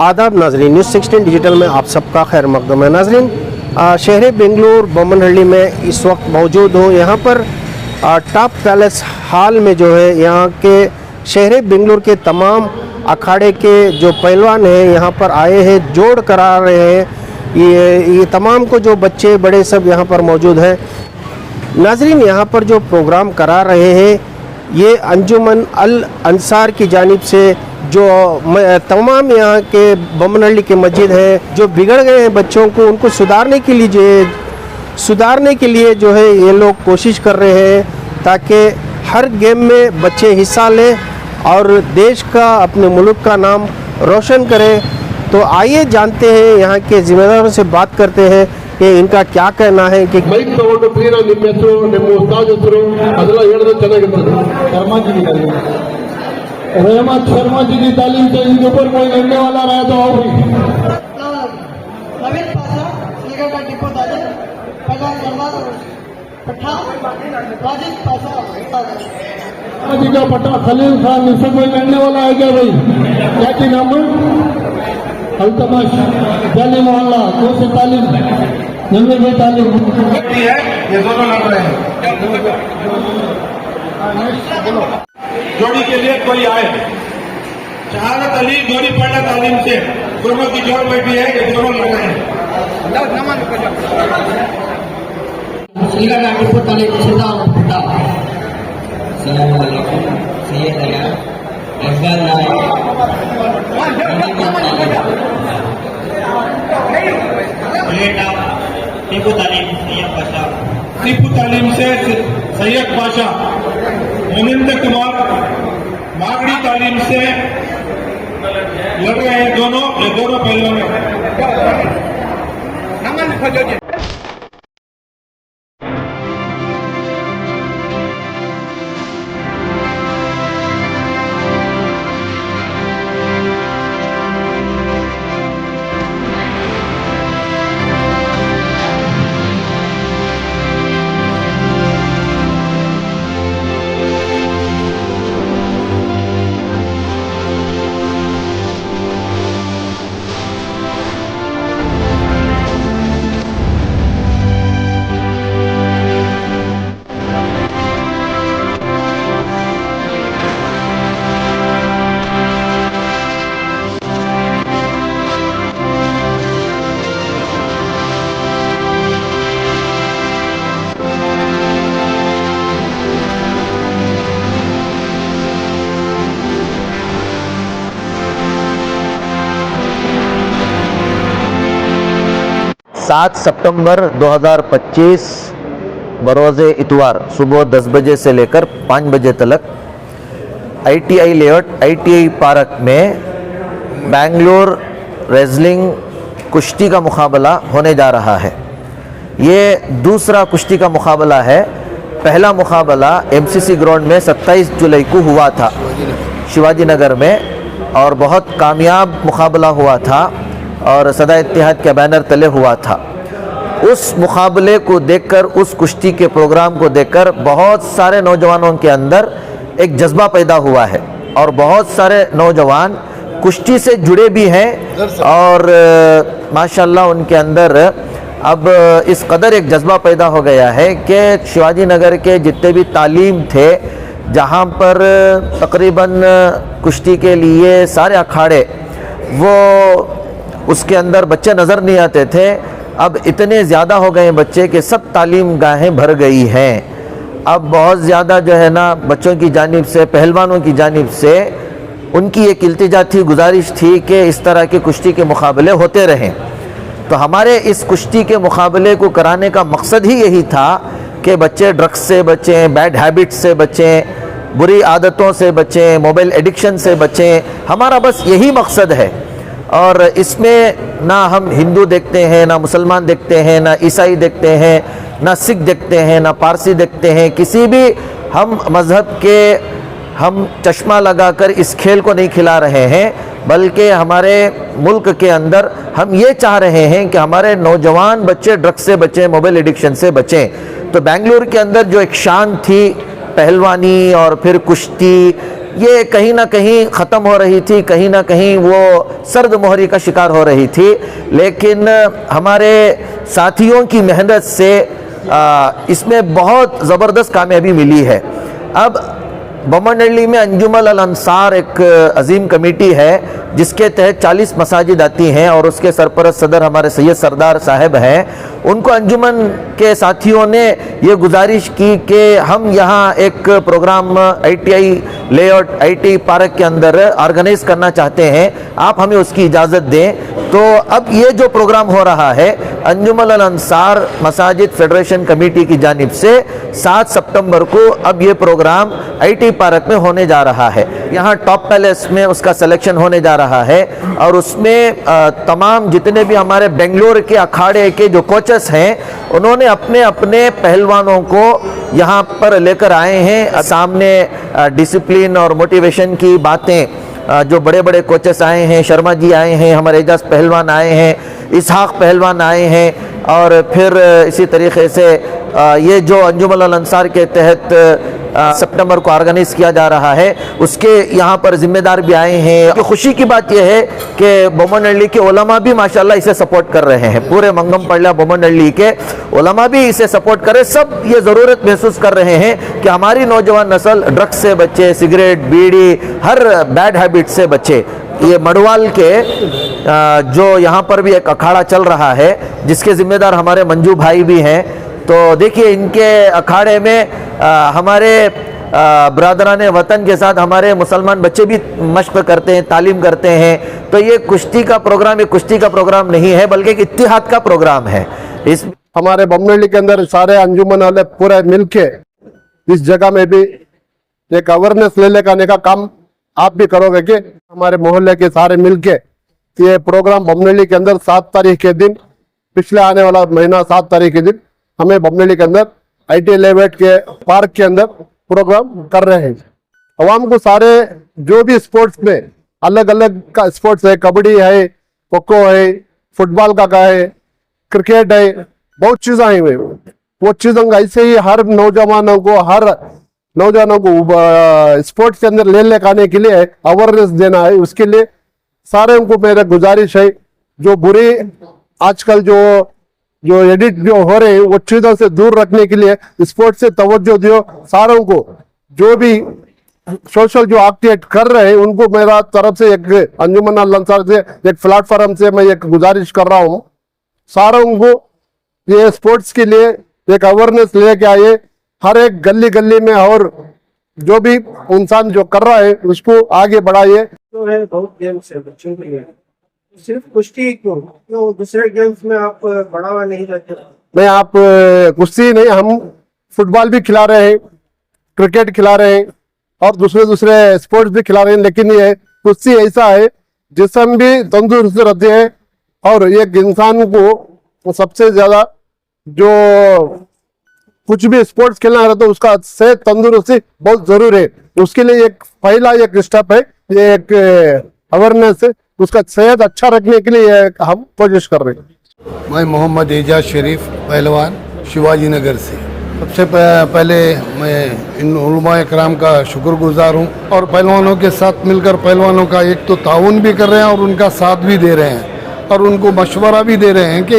आदाब नाजरीन, news 16 digital में आप सबका खैर मकदम है। नाजरीन, शहर बेंगलुरु बोमनहल्ली में इस वक्त मौजूद हूँ। यहाँ पर टॉप पैलेस हॉल में जो है यहाँ के शहर बेंगलुरु के तमाम अखाड़े के जो पहलवान हैं यहाँ पर आए हैं, जोड़ करा रहे हैं। ये तमाम को जो बच्चे बड़े सब यहाँ पर मौजूद हैं। नाजरीन, यहाँ पर जो प्रोग्राम करा रहे हैं ये अंजुमन अल अंसार की जानिब से जो तमाम यहाँ के बोमनहल्ली के मस्जिद है जो बिगड़ गए हैं बच्चों को, उनको सुधारने के लिए जो है ये लोग कोशिश कर रहे हैं ताकि हर गेम में बच्चे हिस्सा लें और देश का, अपने मुल्क का नाम रोशन करें। तो आइए जानते हैं यहाँ के जिम्मेदारों से बात करते हैं कि इनका क्या कहना है कि ಮೈಕ್ ತಗೊಂಡು ಕ್ಲೀನ್ ಆಗಿ ನಿಮ್ಮ ಹೆಸರು, ನಿಮ್ಮ ಉಸ್ತಾದ್ ಹೆಸರು ಅದೆಲ್ಲ ಹೇಳಿದ್ರೆ ಚೆನ್ನಾಗಿರ್ತದೆ। शर्मा जी की तालीम, रहमत शर्मा जी की तालीम से इनके ऊपर कोई लड़ने वाला रहा तो और भी नवीन पासा श्रीगढ़ डिपो दादे पहला सरदार पट्टा वाजिद पासा जी का पट्टा खलील खान, इससे कोई लड़ने वाला है क्या भाई? क्या की नाम है? अल्तमश जाली मोहल्ला 2 तालीम, 90 तालीम है। ये दोनों लड़ रहे हैं। जोड़ी के लिए कोई आए। शहादत अली जोड़ी पढ़ना तालीम से दोनों की जोड़ बैठी है, ये दोनों लड़ रहे हैं। श्रीगढ़ डिपो तालीम सीधा पट्टा सैयद अया अफजल नायक टीपू तालीम सैयद पाशा, टीपू तालीम से सैयद पाशा, मुनिंदर कुमार मागड़ी तालीम से लड़ रहे हैं दोनों, ये दोनों पहलवान हैं। सात सितंबर 2025 बरोज़ इतवार सुबह 10 बजे से लेकर 5 बजे तक ITI लेआउट ITI पार्क में बेंगलुरु रेसलिंग कुश्ती का मुकाबला होने जा रहा है। ये दूसरा कुश्ती का मुकाबला है। पहला मुकाबला MCC ग्राउंड में 27 जुलाई को हुआ था शिवाजी नगर में, और बहुत कामयाब मुकाबला हुआ था और सदा इत्तेहाद के बैनर तले हुआ था। उस मुकाबले को देखकर, उस कुश्ती के प्रोग्राम को देखकर बहुत सारे नौजवानों के अंदर एक जज्बा पैदा हुआ है और बहुत सारे नौजवान कुश्ती से जुड़े भी हैं और माशाल्लाह उनके अंदर अब इस कदर एक जज्बा पैदा हो गया है कि शिवाजी नगर के जितने भी तालीम थे, जहाँ पर तकरीबन कुश्ती के लिए सारे अखाड़े वो उसके अंदर बच्चे नज़र नहीं आते थे, अब इतने ज़्यादा हो गए बच्चे कि सब तालीम गाहें भर गई हैं। अब बहुत ज़्यादा जो है ना बच्चों की जानिब से, पहलवानों की जानिब से उनकी एक इल्तिजा थी, गुजारिश थी कि इस तरह के कुश्ती के मुकाबले होते रहें। तो हमारे इस कुश्ती के मुकाबले को कराने का मकसद ही यही था कि बच्चे ड्रग्स से बचें, बैड हैबिट्स से बचें, बुरी आदतों से बचें, मोबाइल एडिक्शन से बचें। हमारा बस यही मकसद है। और इसमें ना हम हिंदू देखते हैं, ना मुसलमान देखते हैं, ना ईसाई देखते हैं, ना सिख देखते हैं, ना पारसी देखते हैं। किसी भी हम मज़हब के हम चश्मा लगाकर इस खेल को नहीं खिला रहे हैं, बल्कि हमारे मुल्क के अंदर हम ये चाह रहे हैं कि हमारे नौजवान बच्चे ड्रग्स से बचें, मोबाइल एडिक्शन से बचें। तो बेंगलुरु के अंदर जो एक शान थी पहलवानी और फिर कुश्ती, ये कहीं ना कहीं ख़त्म हो रही थी, कहीं ना कहीं वो सर्द मोहरी का शिकार हो रही थी। लेकिन हमारे साथियों की मेहनत से इसमें बहुत ज़बरदस्त कामयाबी मिली है। अब बोमनहल्ली में अंजुमन अल अंसार एक अजीम कमेटी है जिसके तहत 40 मसाजिद आती हैं और उसके सरपरस्त सदर हमारे सैयद सरदार साहब हैं। उनको अंजुमन के साथियों ने ये गुजारिश की कि हम यहाँ एक program ITI layout ITI park के अंदर ऑर्गेनाइज करना चाहते हैं, आप हमें उसकी इजाज़त दें। तो अब ये जो प्रोग्राम हो रहा है अंजुमन अल अंसार मसाजिद फेडरेशन कमेटी की जानिब से 7 सितंबर को अब ये प्रोग्राम ITI पार्क में होने जा रहा है। यहाँ टॉप पैलेस में उसका सिलेक्शन होने जा रहा है और उसमें तमाम जितने भी हमारे बेंगलोर के अखाड़े के जो कोचेस हैं उन्होंने अपने अपने पहलवानों को यहाँ पर लेकर आए हैं। सामने डिसिप्लिन और मोटिवेशन की बातें जो बड़े बड़े कोचेस आए हैं, शर्मा जी आए हैं, हमारे एजाज पहलवान आए हैं, इसहाक पहलवान आए हैं और फिर इसी तरीके से ये जो अंजुमन अल अंसार के तहत सितंबर को ऑर्गेनाइज किया जा रहा है उसके यहाँ पर जिम्मेदार भी आए हैं। तो खुशी की बात यह है कि बोमनहल्ली के उलमा भी माशाल्लाह इसे सपोर्ट कर रहे हैं। पूरे मंगम पड़ला बोमनहल्ली के उलमा भी इसे सपोर्ट कर रहे हैं। सब ये ज़रूरत महसूस कर रहे हैं कि हमारी नौजवान नस्ल ड्रग्स से बचे, सिगरेट, बीड़ी, हर बैड हैबिट से बचे। ये मड़वाल के जो यहाँ पर भी एक अखाड़ा चल रहा है जिसके जिम्मेदार हमारे मंजू भाई भी हैं। तो देखिए इनके अखाड़े में हमारे ब्रादरान वतन के साथ हमारे मुसलमान बच्चे भी मश्क करते हैं, तालीम करते हैं। तो ये कुश्ती का प्रोग्राम नहीं है बल्कि एक इत्तिहाद का प्रोग्राम है। इस हमारे बोमनहल्ली के अंदर सारे अंजुमन वाले पूरे मिलके इस जगह में भी एक अवेयरनेस लेने का काम आप भी करोगे कि हमारे मोहल्ले के सारे मिलके ये प्रोग्राम बोमनहल्ली के अंदर 7 तारीख के दिन, पिछले आने वाला महीना 7 तारीख के दिन हमें बोमनहल्ली के अंदर ITI लेआउट के पार्क के अंदर प्रोग्राम कर रहे हैं। अवाम को सारे जो भी स्पोर्ट्स में अलग अलग का स्पोर्ट्स है, कबड्डी है, खो-खो है, फुटबॉल का है, क्रिकेट है, बहुत चीज़ें हैं। वो चीज़ों का ऐसे ही हर नौजवानों को स्पोर्ट्स के अंदर लेने आने के लिए अवेयरनेस देना है। उसके लिए सारे को मेरा गुजारिश है जो बुरी आजकल जो एडिट जो हो रहे हैं वो चीज़ों से दूर रखने के लिए स्पोर्ट्स से तवज्जो दियो। सारों को जो भी सोशल जो एक्टिविटी कर रहे हैं उनको मेरा तरफ से एक अंजुमन अल अंसार से एक प्लेटफॉर्म से मैं एक गुजारिश कर रहा हूँ, सारों को ये स्पोर्ट्स के लिए एक अवेयरनेस लेके आए हर एक गली गली में और जो भी इंसान जो कर रहा है उसको आगे बढ़ाइए। जो है बहुत गेम्स है बच्चों के लिए, सिर्फ कुश्ती क्यों दूसरे गेम्स में आप बढ़ावा नहीं देते? नहीं, आप कुश्ती नहीं, हम फुटबॉल भी खिला रहे हैं, क्रिकेट खिला रहे हैं और दूसरे स्पोर्ट्स भी खिला रहे हैं। लेकिन ये कुश्ती ऐसा है जिस्म भी तंदुरुस्त रहते हैं और एक इंसान को सबसे ज्यादा जो कुछ भी स्पोर्ट्स खेलना रहता है उसका सेहत तंदुरुस्ती बहुत जरूरी है। उसके लिए एक पहला एक स्टेप है, ये एक अवेयरनेस है, उसका सेहत अच्छा रखने के लिए हम कोशिश कर रहे हैं। मैं मोहम्मद एजाज शरीफ पहलवान शिवाजी नगर से। सबसे पहले मैं इन उलमा कराम का शुक्रगुजार हूँ और पहलवानों के साथ मिलकर पहलवानों का एक तो ताउन भी कर रहे हैं और उनका साथ भी दे रहे हैं और उनको मशवरा भी दे रहे हैं कि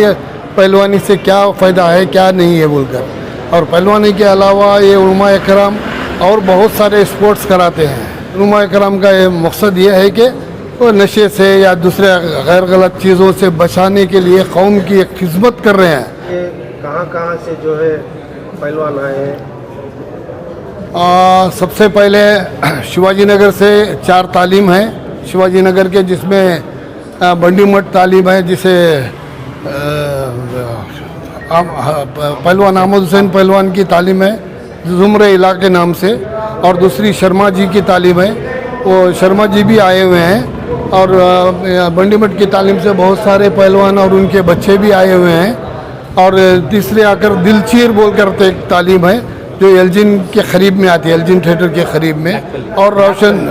पहलवानी से क्या फ़ायदा है क्या नहीं है बोलकर। और पहलवानी के अलावा ये उलमा कराम और बहुत सारे स्पोर्ट्स कराते हैं। उलमा कराम का ये मकसद ये है कि वो नशे से या दूसरे गैर गलत चीज़ों से बचाने के लिए कौम की एक खिदमत कर रहे हैं। ये कहाँ से जो है पहलवान आए हैं? सबसे पहले शिवाजी नगर से 4 तालीम है शिवाजी नगर के, जिसमें बंडी मठ तालीम है जिसे पहलवान अहमद हुसैन पहलवान की तालीम है जुमरे इलाके नाम से, और दूसरी शर्मा जी की तालीम है, वो शर्मा जी भी आए हुए हैं। और बंडी मठ की तालीम से बहुत सारे पहलवान और उनके बच्चे भी आए हुए हैं। और तीसरे आकर दिलचीर बोलकर एक तालीम है जो एल्जिन के करीब में आती है, एल्जिन थिएटर के करीब में। और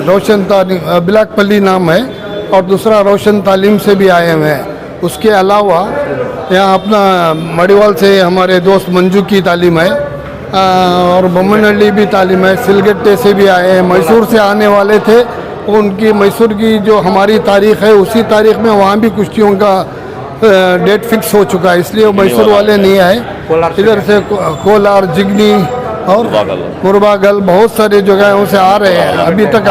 रोशन तालीम बिलाकपल्ली नाम है, और दूसरा रोशन तालीम से भी आए हुए हैं। उसके अलावा यहाँ अपना मड़ीवाल से हमारे दोस्त मंजू की तालीम है, और बमनहल्ली भी तालीम है, सिलगट्टे से भी आए हैं, मैसूर से आने वाले थे। उनकी मैसूर की जो हमारी तारीख़ है उसी तारीख़ में वहाँ भी कुश्तियों का डेट फिक्स हो चुका है, इसलिए वो मैसूर वाले नहीं आए। इधर से कोलार, जिगनी और मुरबागल बहुत सारे जगहों से आ रहे हैं। अभी तक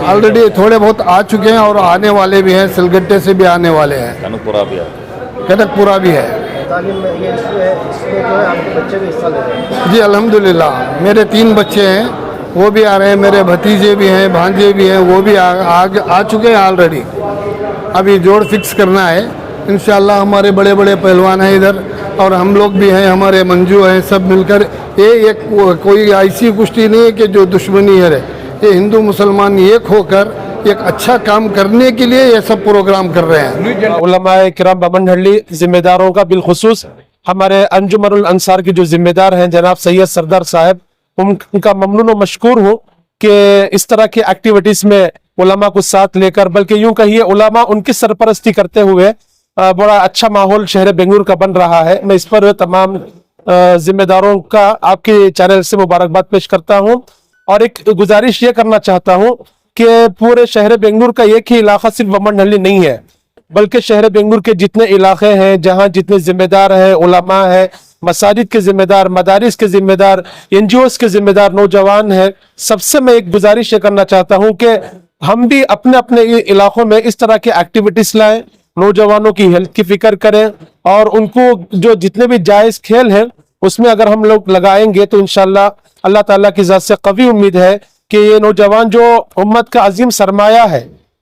ऑलरेडी थोड़े बहुत आ चुके हैं और आने वाले भी हैं, सिलगट्टे से भी आने वाले हैं, कनकपुरा भी है। तालीम में ये इसमें जो है आपके बच्चे भी हिस्सा ले रहे हैं? जी अल्हम्दुलिल्लाह, मेरे 3 बच्चे हैं, वो भी आ रहे हैं, मेरे भतीजे भी हैं, भांजे भी हैं, वो भी आ चुके हैं ऑलरेडी। अभी जोड़ फिक्स करना है इंशाल्लाह। हमारे बड़े बड़े पहलवान हैं इधर और हम लोग भी हैं, हमारे मंजू हैं, सब मिलकर ये एक कोई ऐसी कुश्ती नहीं है कि जो दुश्मनी है। ये हिंदू मुसलमान एक होकर एक अच्छा काम करने के लिए ये सब प्रोग्राम कर रहे हैं। उलमाए किराम बमनहल्ली जिम्मेदारों का बिलखुसूस हमारे अंजुमनुल अंसार के जो जिम्मेदार हैं जनाब सैयद सरदार साहब, उनका ममनून व मशकूर हूँ कि इस तरह की एक्टिविटीज़ में उलमा को साथ लेकर, बल्कि यूँ कहिए उलमा उनकी सरपरस्ती करते हुए बड़ा अच्छा माहौल शहर बेंगलुरु का बन रहा है। मैं इस पर तमाम जिम्मेदारों का आपके चैनल से मुबारकबाद पेश करता हूँ और एक गुजारिश ये करना चाहता हूँ कि पूरे शहर बेंगलुरु का एक ही इलाका सिर्फ बमनहल्ली नहीं है, बल्कि शहर बेंगलुरु के जितने इलाके हैं जहाँ जितने जिम्मेदार हैं, उलमा है, मसाजिद के जिम्मेदार, मदारिस के जिम्मेदार, NGOs के जिम्मेदार, नौजवान हैं, सबसे मैं एक गुजारिश ये करना चाहता हूँ कि हम भी अपने अपने इलाकों में इस तरह की एक्टिविटीज लाएं, नौजवानों की हेल्थ की फिक्र करें और उनको जो जितने भी जायज़ खेल हैं उसमें अगर हम लोग लगाएंगे तो इंशाल्लाह अल्लाह ताला की ज़ात से कवी उम्मीद है कि ये नौजवान जो उम्मत का अजीम सरमाया है,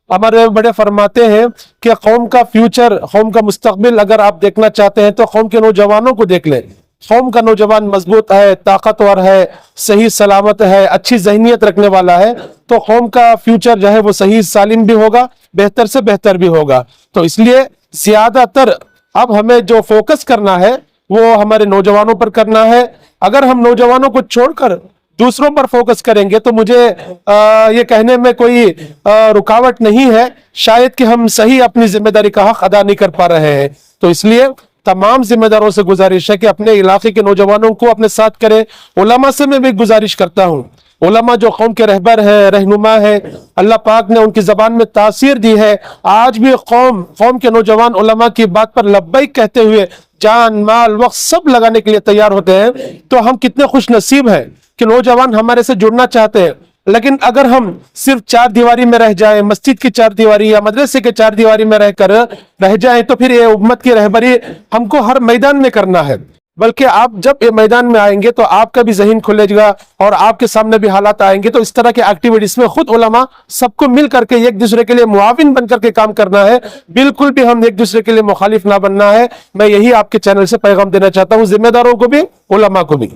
हमारे बड़े फरमाते हैं कि कौम का फ्यूचर, कौम का मुस्तकबिल अगर आप देखना चाहते हैं तो कौम के नौजवानों को देख लें। कौम का नौजवान मजबूत है, ताकतवर है, सही सलामत है, अच्छी जहनीत रखने वाला है, तो कौम का फ्यूचर जो है वो सही सालिम भी होगा, बेहतर से बेहतर भी होगा। तो इसलिए ज्यादातर अब हमें जो फोकस करना है वो हमारे नौजवानों पर करना है। अगर हम नौजवानों को छोड़कर दूसरों पर फोकस करेंगे तो मुझे ये कहने में कोई रुकावट नहीं है शायद कि हम सही अपनी जिम्मेदारी का हक अदा नहीं कर पा रहे हैं। तो इसलिए तमाम जिम्मेदारों से गुजारिश है कि अपने इलाके के नौजवानों को अपने साथ करें। उलमा से मैं भी गुजारिश करता हूँ, उलमा जो कौम के रहबर है, रहनुमा है, अल्लाह पाक ने उनकी जबान में तासीर दी है। आज भी कौम के नौजवान उलमा की बात पर लब्बैक कहते हुए जान माल वक्त सब लगाने के लिए तैयार होते हैं। तो हम कितने खुश नसीब हैं कि नौजवान हमारे से जुड़ना चाहते हैं। लेकिन अगर हम सिर्फ 4 दीवारी में रह जाएं, मस्जिद की 4 दीवारी या मदरसे के 4 दीवारी में रहकर रह जाएं, तो फिर ये उम्मत की रहबरी हमको हर मैदान में करना है। बल्कि आप जब ये मैदान में आएंगे तो आपका भी जहन खुलेगा और आपके सामने भी हालात आएंगे। तो इस तरह के एक्टिविटीज में खुद उलमा सबको मिल करके एक दूसरे के लिए मुआविन बनकर के काम करना है, बिल्कुल भी हम एक दूसरे के लिए मुखालिफ ना बनना है। मैं यही आपके चैनल से पैगाम देना चाहता हूँ, जिम्मेदारों को भी, उलमा को भी।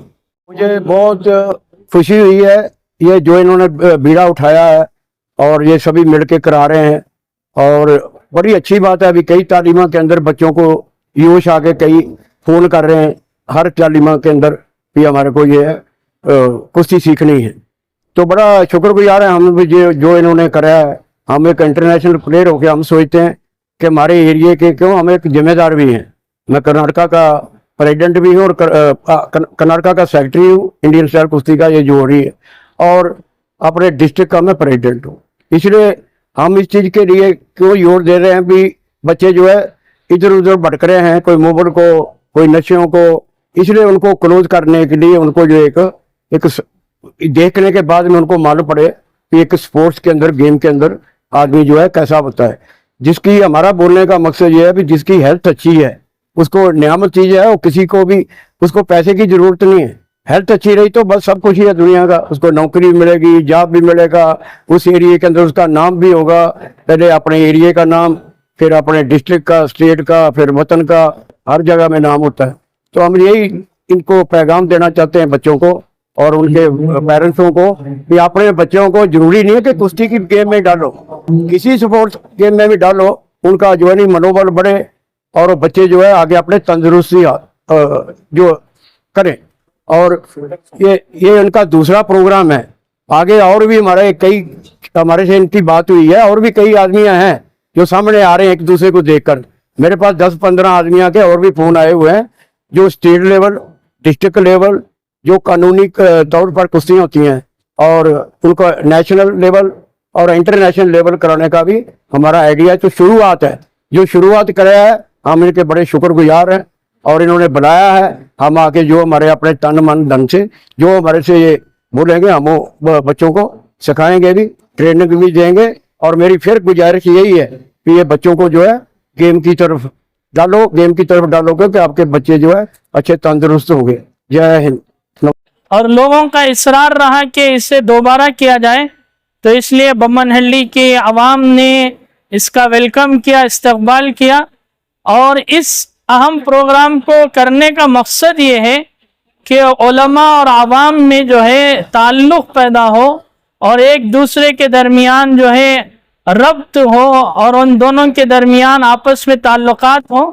मुझे बहुत खुशी हुई है ये जो इन्होंने बीड़ा उठाया है और ये सभी मिलके करा रहे हैं और बड़ी अच्छी बात है। अभी कई तालीमा के अंदर बच्चों को यूश आके कई फोन कर रहे हैं हर तालीमा के अंदर भी हमारे को ये कुश्ती सीखनी है, तो बड़ा शुक्रगुजार है हम भी जो इन्होंने कराया है। हम एक इंटरनेशनल प्लेयर होकर हम सोचते हैं कि हमारे एरिए के क्यों हम एक जिम्मेदार भी हैं। मैं कर्नाटका का प्रेसिडेंट भी हूँ और कर्नाटका का सेक्रेटरी हूँ इंडियन स्टार कुश्ती का, ये जो हो रही है, और अपने डिस्ट्रिक्ट का मैं प्रेसिडेंट हूँ। इसलिए हम इस चीज़ के लिए क्यों जोर दे रहे हैं भी बच्चे जो है इधर उधर भटक रहे हैं, कोई मोबाइल को, कोई नशों को, इसलिए उनको क्लोज करने के लिए उनको जो एक देखने के बाद में उनको मालूम पड़े कि एक स्पोर्ट्स के अंदर, गेम के अंदर आदमी जो है कैसा होता है। जिसकी हमारा बोलने का मकसद ये है कि जिसकी हेल्थ अच्छी है उसको नियामत चीज है, वो किसी को भी उसको पैसे की जरूरत नहीं है। हेल्थ अच्छी रही तो बस सब कुछ ही है दुनिया का। उसको नौकरी मिलेगी, जॉब भी मिलेगा, उस एरिया के अंदर उसका नाम भी होगा, पहले अपने एरिया का नाम, फिर अपने डिस्ट्रिक्ट का, स्टेट का, फिर वतन का, हर जगह में नाम होता है। तो हम यही इनको पैगाम देना चाहते हैं बच्चों को और उनके पेरेंट्सों को कि अपने बच्चों को जरूरी नहीं है कि कुश्ती की गेम में डालो, किसी स्पोर्ट्स गेम में भी डालो, उनका जो है नहीं मनोबल बढ़े और बच्चे जो है आगे अपने तंदुरुस्ती जो करें। और ये उनका दूसरा प्रोग्राम है। आगे और भी हमारे से इनकी बात हुई है, और भी कई आदमियां हैं जो सामने आ रहे हैं एक दूसरे को देखकर। मेरे पास 10-15 आदमियां के और भी फोन आए हुए हैं जो स्टेट लेवल, डिस्ट्रिक्ट लेवल, जो कानूनी तौर पर कुश्तियाँ होती हैं और उनको नेशनल लेवल और इंटरनेशनल लेवल कराने का भी हमारा आइडिया है। तो शुरुआत है, जो शुरुआत कराया है हम इनके बड़े शुक्रगुजार हैं और इन्होंने बुलाया है। हम आके जो हमारे अपने तन मन धन से जो हमारे से ये बोलेंगे हम वो बच्चों को सिखाएंगे भी, ट्रेनिंग भी देंगे। और मेरी फिर गुजारिश यही है कि ये बच्चों को जो है गेम की तरफ डालोगे कि आपके बच्चे जो है अच्छे तंदुरुस्त होंगे। जय हिंद। और लोगों का इसरार रहा कि इसे दोबारा किया जाए, तो इसलिए बम्मनहल्ली की आवाम ने इसका वेलकम किया, इस्तकबाल किया। और इस अहम प्रोग्राम को करने का मकसद ये है कि उलमा और आवाम में जो है ताल्लुक़ पैदा हो और एक दूसरे के दरमियान जो है रब्त हो और उन दोनों के दरमियान आपस में ताल्लुकात हो।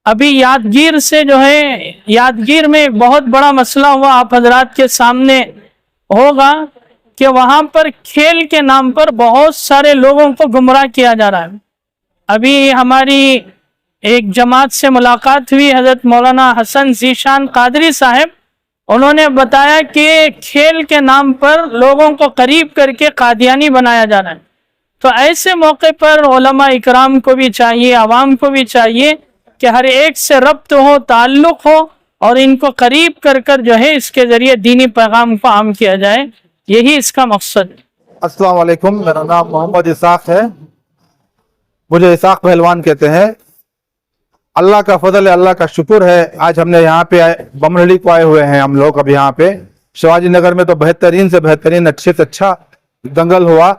अभी यादगीर से जो है, यादगीर में एक बहुत बड़ा मसला हुआ, आप हजरात के सामने होगा कि वहाँ पर खेल के नाम पर बहुत सारे लोगों को गुमराह किया जा रहा है। अभी हमारी एक जमात से मुलाकात हुई, हजरत मौलाना हसन ज़ीशान कादरी साहब, उन्होंने बताया कि खेल के नाम पर लोगों को करीब करके कादियानी बनाया जा रहा है। तो ऐसे मौके पर उलमा इकराम को भी चाहिए, आवाम को भी चाहिए कि हर एक से रब्त हो, ताल्लुक़ हो और इनको करीब कर कर जो है इसके ज़रिए दीनी पैगाम को आम किया जाए। यही इसका मकसद है। अस्सलाम वालेकुम, मेरा नाम मोहम्मद इसाक है, मुझे इसाक पहलवान कहते हैं। अल्लाह का फजल है, अल्लाह का शुक्र है, आज हमने यहाँ पे बम्मनहल्ली को आए हुए हैं हम लोग। अब यहाँ पे शिवाजी नगर में तो बेहतरीन से बेहतरीन, अच्छे से अच्छा दंगल हुआ,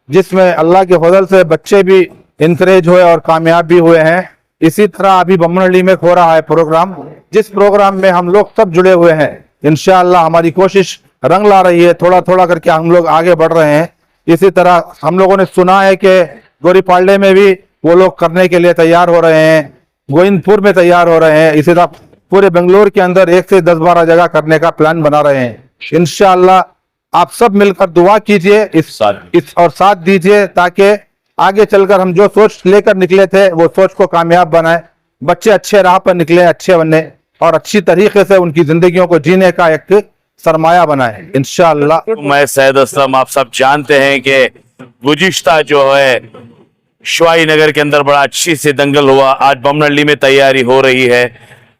जिसमें अल्लाह के फजल से बच्चे भी इनकरेज हुए और कामयाब भी हुए हैं। इसी तरह अभी बम्मनहल्ली में हो रहा है प्रोग्राम, जिस प्रोग्राम में हम लोग सब जुड़े हुए हैं। इंशाअल्लाह हमारी कोशिश रंग ला रही है, थोड़ा थोड़ा करके हम लोग आगे बढ़ रहे हैं। इसी तरह हम लोगों ने सुना है कि गोरीपालडे में भी वो लोग करने के लिए तैयार हो रहे हैं, गोविंदपुर में तैयार हो रहे हैं। इसी तरह पूरे बेंगलोर के अंदर 1 से 10-12 जगह करने का प्लान बना रहे हैं। इंशाअल्लाह आप सब मिलकर दुआ कीजिए इस और साथ दीजिए, ताकि आगे चलकर हम जो सोच लेकर निकले थे वो सोच को कामयाब बनाए, बच्चे अच्छे राह पर निकले, अच्छे बने और अच्छी तरीके से उनकी जिंदगियों को जीने का एक सरमाया बनाए इंशाअल्लाह। मैं सैयद असलम, आप सब जानते हैं कि गुज़िश्ता जो है शिवाजी नगर के अंदर बड़ा अच्छी से दंगल हुआ। आज बम्मनहल्ली में तैयारी हो रही है,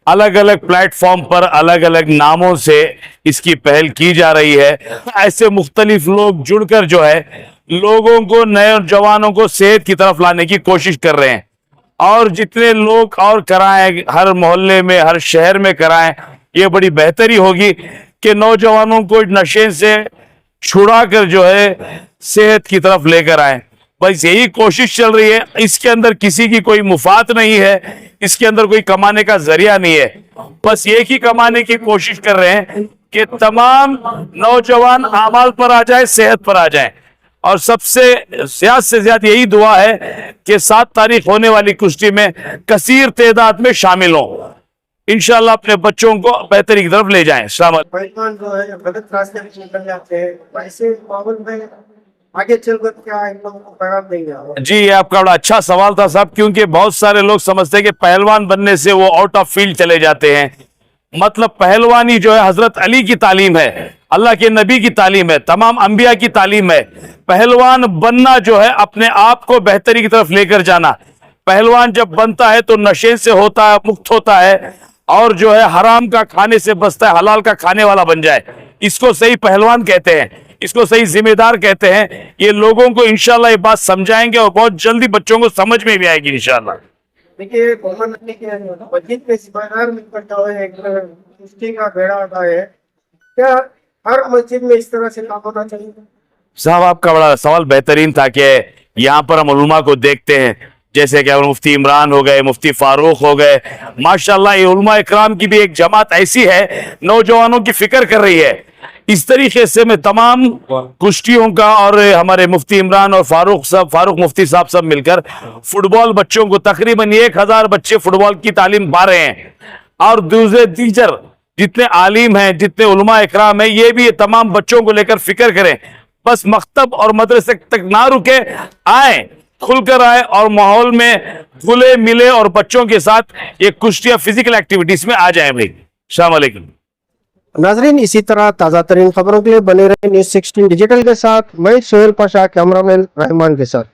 अलग अलग प्लेटफॉर्म पर अलग अलग नामों से इसकी पहल की जा रही है। ऐसे मुख्तलिफ लोग जुड़कर जो है लोगों को, नए जवानों को सेहत की तरफ लाने की कोशिश कर रहे हैं। और जितने लोग और कराएं, हर मोहल्ले में, हर शहर में कराएं, ये बड़ी बेहतरी होगी कि नौजवानों को नशे से छुड़ा कर जो है सेहत की तरफ लेकर आए। बस यही कोशिश चल रही है। इसके अंदर किसी की कोई मुफात नहीं है, इसके अंदर कोई कमाने का जरिया नहीं है। बस एक ही कमाने की कोशिश कर रहे हैं कि तमाम नौजवान आमाल पर आ जाए, सेहत पर आ जाए। और सबसे ज्यादा यही दुआ है कि 7 तारीख होने वाली कुश्ती में कसीर तादाद में शामिल हों। इंशाल्लाह अपने बच्चों को बेहतरी की तरफ ले जाएं। पहलवान जो है गलत रास्ते में निकल जाते हैं, ऐसे माहौल में आगे चलकर क्या इन लोगों को पैगाम देंगे? जी, ये आपका बड़ा अच्छा सवाल था साहब, क्योंकि बहुत सारे लोग समझते हैं कि पहलवान बनने से वो आउट ऑफ फील्ड चले जाते हैं। मतलब पहलवानी जो है हजरत अली की तालीम है, अल्लाह के नबी की तालीम है, तमाम अंबिया की तालीम है। पहलवान बनना जो है अपने आप को बेहतरी की तरफ लेकर जाना। पहलवान जब बनता है तो नशे से होता है, मुक्त होता है और जो है हराम का खाने से बचता है, हलाल का खाने वाला बन जाए। इसको सही पहलवान कहते हैं, इसको सही जिम्मेदार कहते हैं। ये लोगों को इंशाल्लाह ये बात समझाएंगे और बहुत जल्दी बच्चों को समझ में भी आएगी इंशाल्लाह। देखिए बम्मनहल्ली के मस्जिद में सिपाहीदार इकट्ठा हुए हैं, कुश्ती का बेड़ा उठा है, क्या हर मस्जिद में इस तरह से काम होना चाहिए? साहब आपका बड़ा सवाल बेहतरीन था कि यहाँ पर हम उलमा को देखते हैं, जैसे कि मुफ्ती इमरान हो गए, मुफ्ती फारूक हो गए, माशाल्लाह ये उलमा इकराम की भी एक जमात ऐसी है, नौजवानों की फिक्र कर रही है। इस तरीके से मैं तमाम कुश्तियों का और हमारे मुफ्ती इमरान और फारूक मुफ्ती साहब सब मिलकर फुटबॉल बच्चों को, तकरीबन 1000 बच्चे फुटबॉल की तालीम पा रहे हैं। और दूसरे टीचर जितने आलिम हैं, जितने उलमा इकराम हैं, ये भी ये तमाम बच्चों को लेकर फिक्र करें। बस मकतब और मदरसे तक ना रुके, आए, खुलकर आए और माहौल में खुले मिले और बच्चों के साथ ये कुश्तियां फिजिकल एक्टिविटीज में आ जाए भाई। अस्सलाम वालेकुम। नाजरीन, इसी तरह ताज़ा तरीन खबरों के लिए बने रहे न्यूज़ 16 डिजिटल के साथ। मैं सोहेल पाशा, कैमरामैन रहमान के साथ।